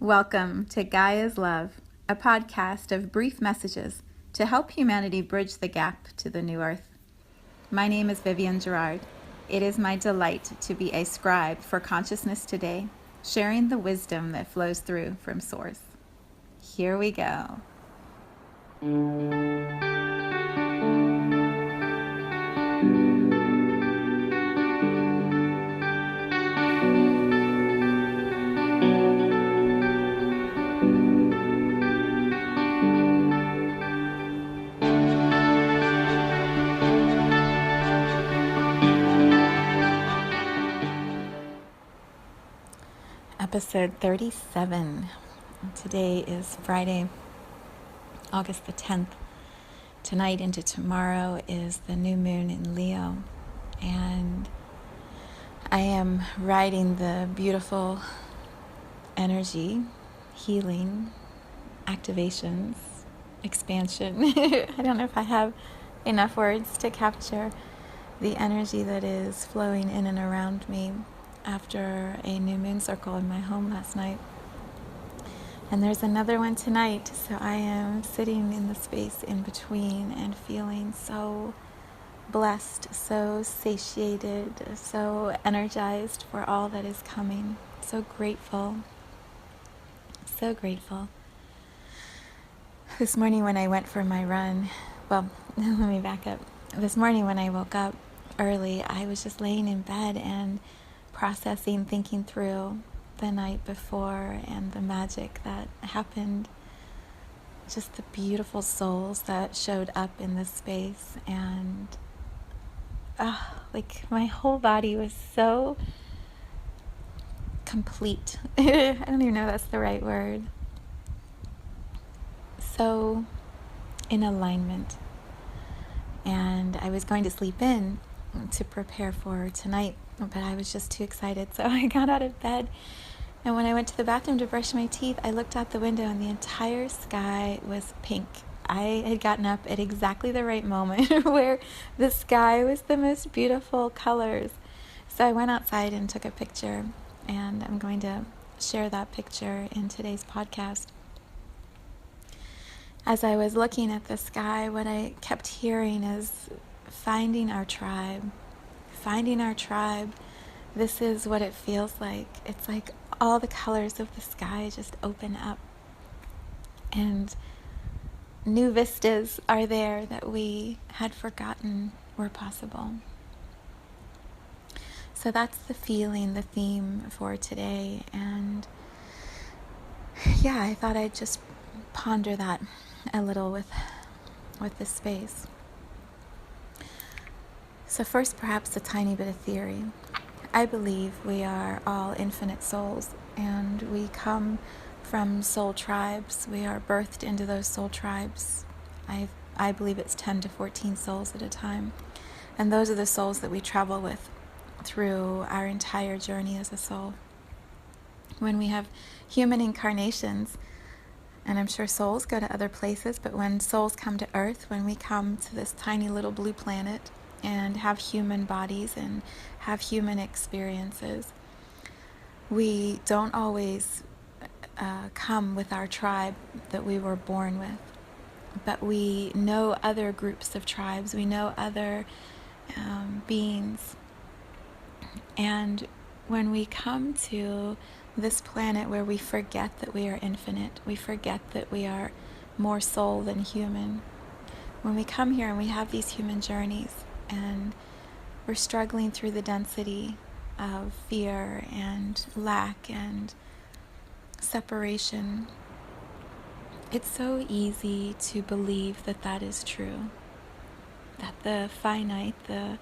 Welcome to Gaia's Love, a podcast of brief messages to help humanity bridge the gap to the new earth. My name is Vivienne Gerard. It is my delight to be a scribe for consciousness today, sharing the wisdom that flows through from Source. Here we go. Episode 37. Today is Friday, August the 10th. Tonight into tomorrow is the new moon in Leo, and I am riding the beautiful energy, healing, activations, expansion. I don't know if I have enough words to capture the energy that is flowing in and around me after a new moon circle in my home last night. And there's another one tonight, so I am sitting in the space in between and feeling so blessed, so satiated, so energized for all that is coming. So grateful. So grateful. This morning when I went for my run, well, let me back up. This morning when I woke up early, I was just laying in bed and processing, thinking through the night before and the magic that happened, just the beautiful souls that showed up in this space, and like my whole body was so complete. I don't even know if that's the right word. So in alignment. And I was going to sleep in to prepare for tonight, but I was just too excited, so I got out of bed. And when I went to the bathroom to brush my teeth, I looked out the window and the entire sky was pink. I had gotten up at exactly the right moment where the sky was the most beautiful colors. So I went outside and took a picture, and I'm going to share that picture in today's podcast. As I was looking at the sky, what I kept hearing is finding our tribe. Finding our tribe. This is what it feels like. It's like all the colors of the sky just open up, and new vistas are there that we had forgotten were possible. So that's the feeling, the theme for today. And yeah, I thought I'd just ponder that a little with this space. So first, perhaps a tiny bit of theory. I believe we are all infinite souls, and we come from soul tribes. We are birthed into those soul tribes. I believe it's 10 to 14 souls at a time. And those are the souls that we travel with through our entire journey as a soul. When we have human incarnations, and I'm sure souls go to other places, but when souls come to Earth, when we come to this tiny little blue planet and have human bodies and have human experiences, we don't always come with our tribe that we were born with, but we know other groups of tribes, we know other beings. And when we come to this planet where we forget that we are infinite, we forget that we are more soul than human, when we come here and we have these human journeys and we're struggling through the density of fear and lack and separation, it's so easy to believe that that is true, that the finite, the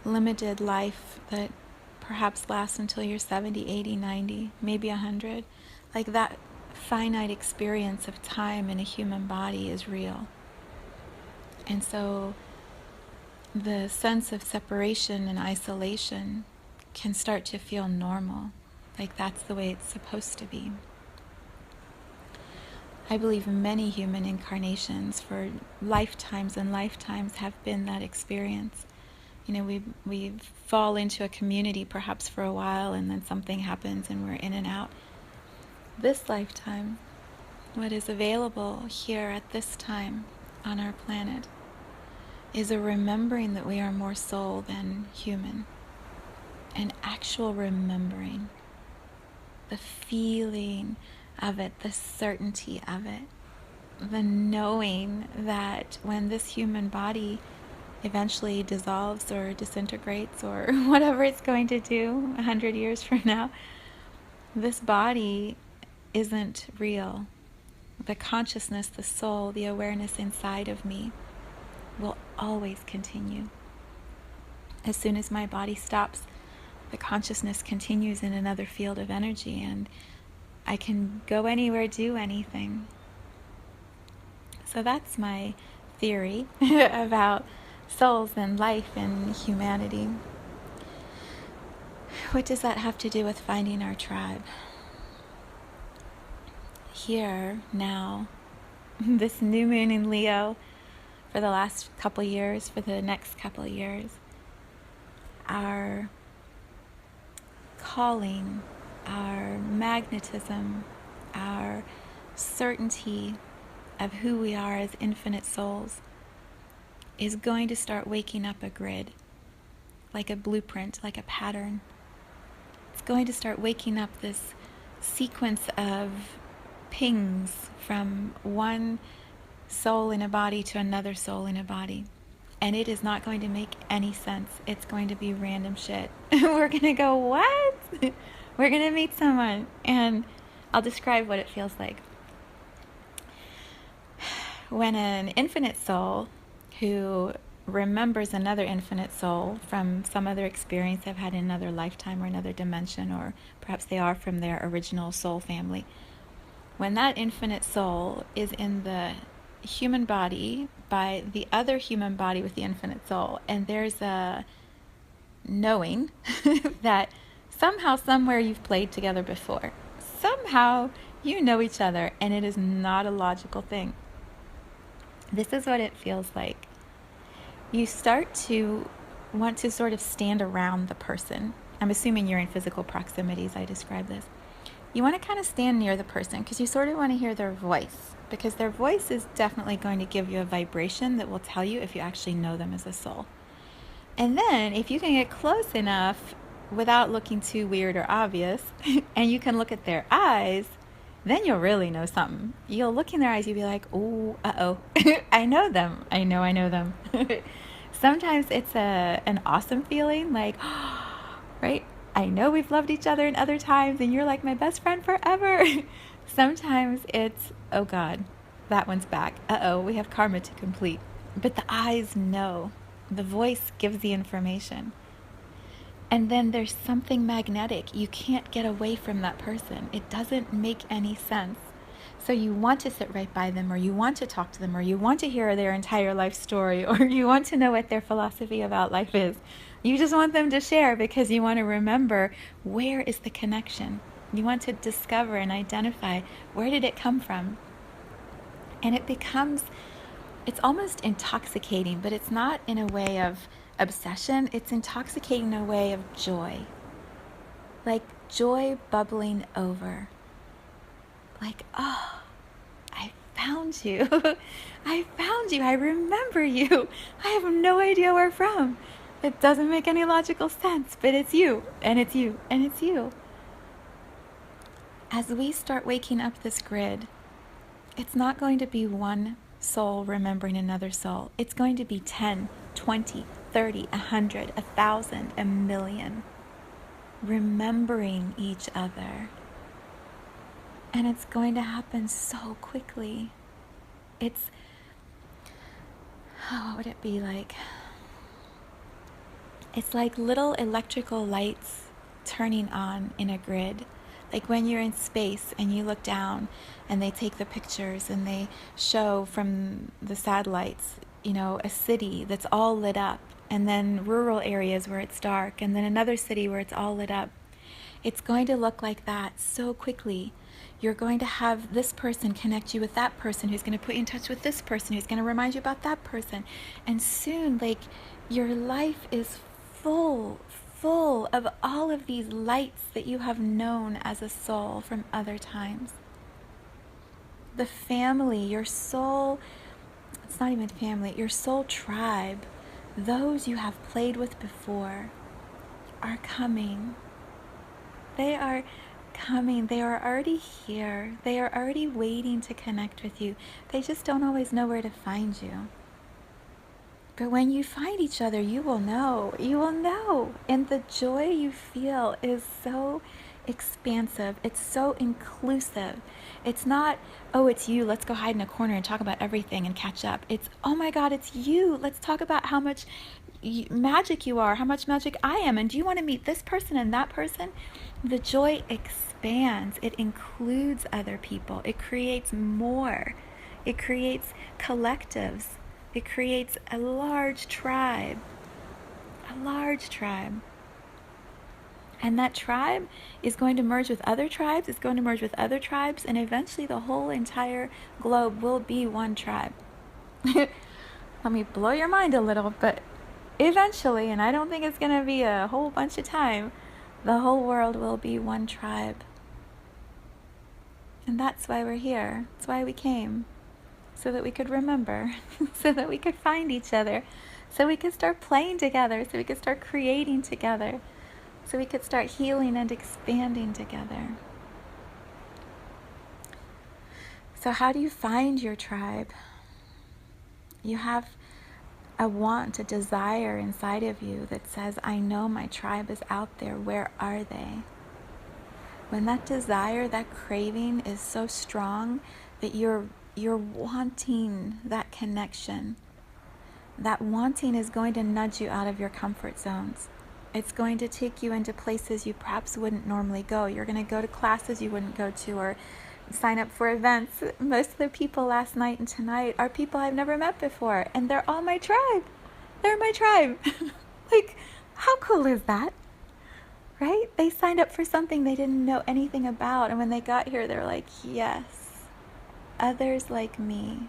limited life that perhaps lasts until you're 70, 80, 90, maybe 100, like that finite experience of time in a human body is real. And so the sense of separation and isolation can start to feel normal, like that's the way it's supposed to be. I believe many human incarnations for lifetimes and lifetimes have been that experience. You know, we fall into a community perhaps for a while, and then something happens and we're in and out. this lifetime, what is available here at this time on our planet, is a remembering that we are more soul than human. An actual remembering. The feeling of it, the certainty of it. The knowing that when this human body eventually dissolves or disintegrates or whatever it's going to do 100 years from now, this body isn't real. The consciousness, the soul, the awareness inside of me will always continue. As soon as my body stops, the consciousness continues in another field of energy, and I can go anywhere, do anything. So that's my theory about souls and life and humanity. What does that have to do with finding our tribe? Here, now, this new moon in Leo, for the last couple years, for the next couple years, our calling, our magnetism, our certainty of who we are as infinite souls is going to start waking up a grid, like a blueprint, like a pattern. It's going to start waking up this sequence of pings from one soul in a body to another soul in a body. And it is not going to make any sense. It's going to be random shit. We're going to go, what? We're going to meet someone. And I'll describe what it feels like. When an infinite soul who remembers another infinite soul from some other experience they've had in another lifetime or another dimension, or perhaps they are from their original soul family, when that infinite soul is in the human body by the other human body with the infinite soul, and there's a knowing that somehow, somewhere you've played together before. Somehow you know each other, and it is not a logical thing. This is what it feels like. You start to want to sort of stand around the person. I'm assuming you're in physical proximity as I describe this. You want to kind of stand near the person because you sort of want to hear their voice, because their voice is definitely going to give you a vibration that will tell you if you actually know them as a soul. And then if you can get close enough without looking too weird or obvious, and you can look at their eyes, then you'll really know something. You'll look in their eyes, you'll be like, oh, uh-oh, I know them. I know them. Sometimes it's an awesome feeling, like, right? I know we've loved each other in other times, and you're like my best friend forever. Sometimes it's, oh God, that one's back. Uh-oh, we have karma to complete. But the eyes know. The voice gives the information. And then there's something magnetic. You can't get away from that person. It doesn't make any sense. So you want to sit right by them, or you want to talk to them, or you want to hear their entire life story, or you want to know what their philosophy about life is. You just want them to share because you want to remember, where is the connection? You want to discover and identify, where did it come from? And it becomes, it's almost intoxicating, but it's not in a way of obsession. It's intoxicating in a way of joy. Like joy bubbling over. Like, oh, I found you. I found you. I remember you. I have no idea where from. It doesn't make any logical sense, but it's you, and it's you, and it's you. As we start waking up this grid, it's not going to be one soul remembering another soul. It's going to be 10, 20, 30, 100, 1,000, 1,000,000 remembering each other. And it's going to happen so quickly. It's, oh, what would it be like? It's like little electrical lights turning on in a grid. Like when you're in space and you look down and they take the pictures and they show from the satellites, you know, a city that's all lit up, and then rural areas where it's dark, and then another city where it's all lit up. It's going to look like that so quickly. You're going to have this person connect you with that person who's going to put you in touch with this person who's going to remind you about that person. And soon, like, your life is full full of all of these lights that you have known as a soul from other times. The family, your soul, it's not even family, your soul tribe, those you have played with before, are coming. They are coming. They are already here. They are already waiting to connect with you. They just don't always know where to find you. But when you find each other, you will know. You will know. And the joy you feel is so expansive. It's so inclusive. It's not, oh, it's you. Let's go hide in a corner and talk about everything and catch up. It's, oh my God, it's you. Let's talk about how much magic you are, how much magic I am. And do you want to meet this person and that person? The joy expands. It includes other people. It creates more. It creates collectives. It creates a large tribe. A large tribe. And that tribe is going to merge with other tribes. It's going to merge with other tribes. And eventually the whole entire globe will be one tribe. Let me blow your mind a little, but eventually, and I don't think it's going to be a whole bunch of time, the whole world will be one tribe. And that's why we're here. That's why we came. So that we could remember. So that we could find each other. So we could start playing together. So we could start creating together. So we could start healing and expanding together. So how do you find your tribe? You have a want, a desire inside of you that says, I know my tribe is out there. Where are they? When that desire, that craving is so strong that you're wanting that connection, that wanting is going to nudge you out of your comfort zones. It's going to take you into places you perhaps wouldn't normally go. You're going to go to classes you wouldn't go to, or sign up for events. Most of the people last night and tonight are people I've never met before, and they're all my tribe. They're my tribe. Like, how cool is that? Right? They signed up for something they didn't know anything about, and when they got here, they're like, yes, others like me.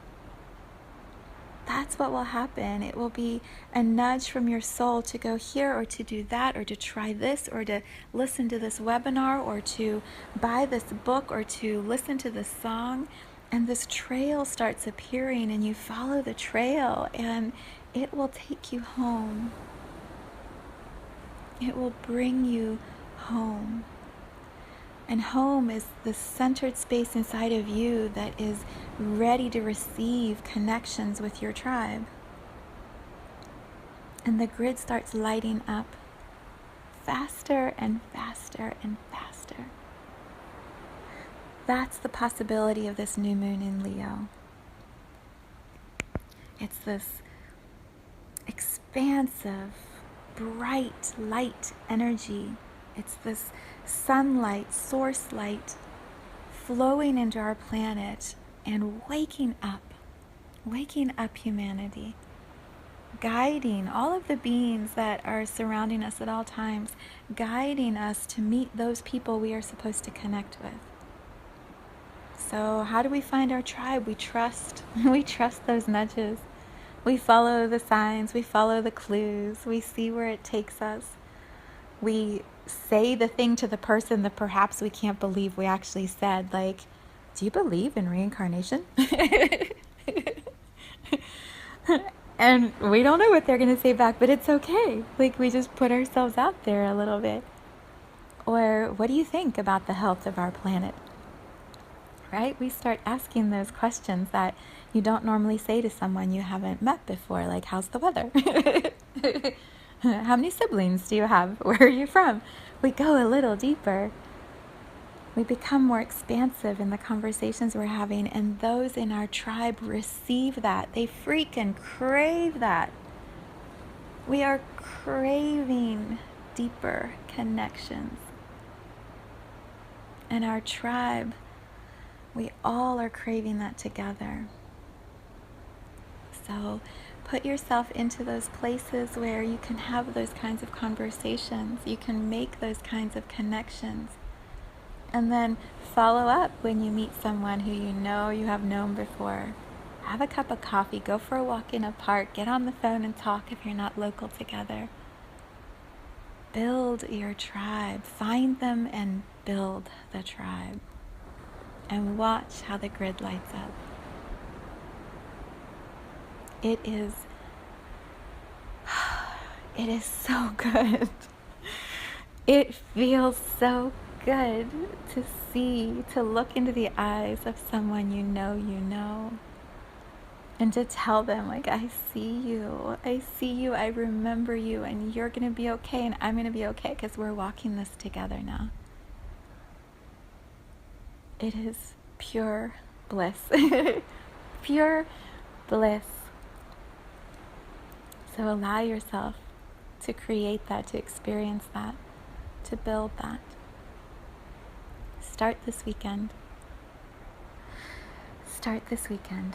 That's what will happen. It will be a nudge from your soul to go here, or to do that, or to try this, or to listen to this webinar, or to buy this book, or to listen to this song. And this trail starts appearing, and you follow the trail, and it will take you home. It will bring you home. And home is the centered space inside of you that is ready to receive connections with your tribe. And the grid starts lighting up faster and faster and faster. That's the possibility of this new moon in Leo. It's this expansive, bright light energy. It's this sunlight, source light, flowing into our planet and waking up humanity, guiding all of the beings that are surrounding us at all times, guiding us to meet those people we are supposed to connect with. So how do we find our tribe? We trust those nudges. We follow the signs, we follow the clues, we see where it takes us. We say the thing to the person that perhaps we can't believe we actually said, like, do you believe in reincarnation? And we don't know what they're going to say back, but it's okay. Like, we just put ourselves out there a little bit. Or, what do you think about the health of our planet? Right? We start asking those questions that you don't normally say to someone you haven't met before, like, how's the weather? How many siblings do you have? Where are you from? We go a little deeper. We become more expansive in the conversations we're having, and those in our tribe receive that. They freaking crave that. We are craving deeper connections. And our tribe, we all are craving that together. So put yourself into those places where you can have those kinds of conversations. You can make those kinds of connections. And then follow up when you meet someone who you know you have known before. Have a cup of coffee, go for a walk in a park, get on the phone and talk if you're not local together. build your tribe. Find them and build the tribe. And watch how the grid lights up. It is so good. It feels so good to see, to look into the eyes of someone you know, and to tell them, like, I see you, I remember you, and you're gonna be okay, and I'm gonna be okay, because we're walking this together now. It is pure bliss. Pure bliss. So allow yourself to create that, to experience that, to build that. Start this weekend. Start this weekend.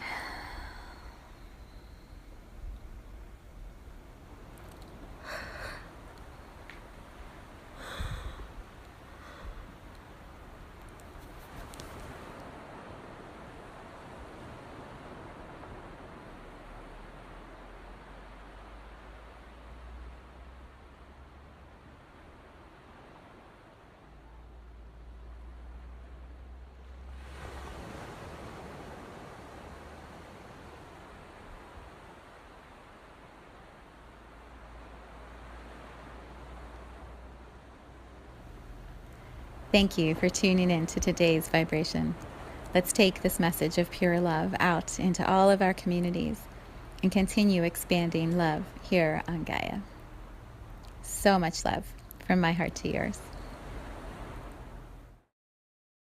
Thank you for tuning in to today's vibration. Let's take this message of pure love out into all of our communities and continue expanding love here on Gaia. So much love from my heart to yours.